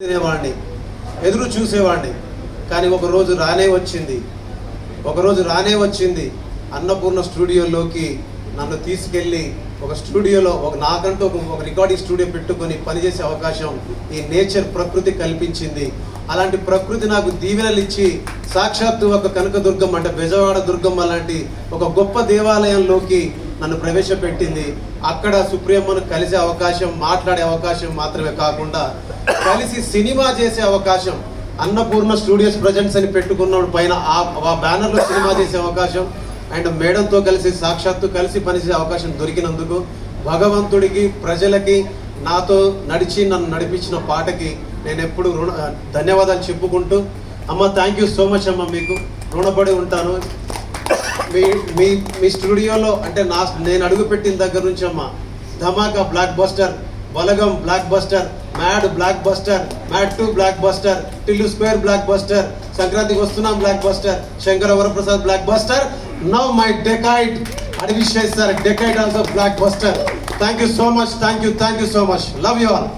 తినేవాడిని, ఎదురు చూసేవాడిని. కానీ ఒకరోజు రానే వచ్చింది అన్నపూర్ణ స్టూడియోలోకి నన్ను తీసుకెళ్ళి ఒక స్టూడియోలో నాకంటూ ఒక రికార్డింగ్ స్టూడియో పెట్టుకొని పనిచేసే అవకాశం ఈ నేచర్ ప్రకృతి కల్పించింది. అలాంటి ప్రకృతి నాకు దీవెనలు ఇచ్చి సాక్షాత్తు ఒక కనకదుర్గమ్మ అంటే బెజవాడ దుర్గమ్మ లాంటి ఒక గొప్ప దేవాలయంలోకి నన్ను ప్రవేశపెట్టింది. అక్కడ సుప్రియమ్మను కలిసే అవకాశం, మాట్లాడే అవకాశం మాత్రమే కాకుండా కలిసి సినిమా చేసే అవకాశం, అన్నపూర్ణ స్టూడియోస్ ప్రజెంట్స్ అని పెట్టుకున్న పైన ఆ బ్యానర్లో సినిమా చేసే అవకాశం అండ్ మేడంతో కలిసి సాక్షాత్తు కలిసి పనిచేసే అవకాశం దొరికినందుకు భగవంతుడికి, ప్రజలకి, నాతో నన్ను నడిపించిన పాటకి నేను ఎప్పుడు ధన్యవాదాలు చెప్పుకుంటూ, అమ్మ థ్యాంక్ యూ సో మచ్ అమ్మ, మీకు రుణపడి ఉంటాను. మీ స్టూడియోలో అంటే నేను అడుగుపెట్టిన దగ్గర నుంచి అమ్మ Dhamaka blockbuster, Balagam blockbuster, mad blockbuster, mad 2 blockbuster, Tillu square blockbuster, సంక్రాంతికి వస్తున్నాం blockbuster, Shankara Varaprasad blockbuster, now my dacoit అడివిశ్వేశ్వర్ dacoit also blockbuster. Thank you so much, thank you so much, love you all.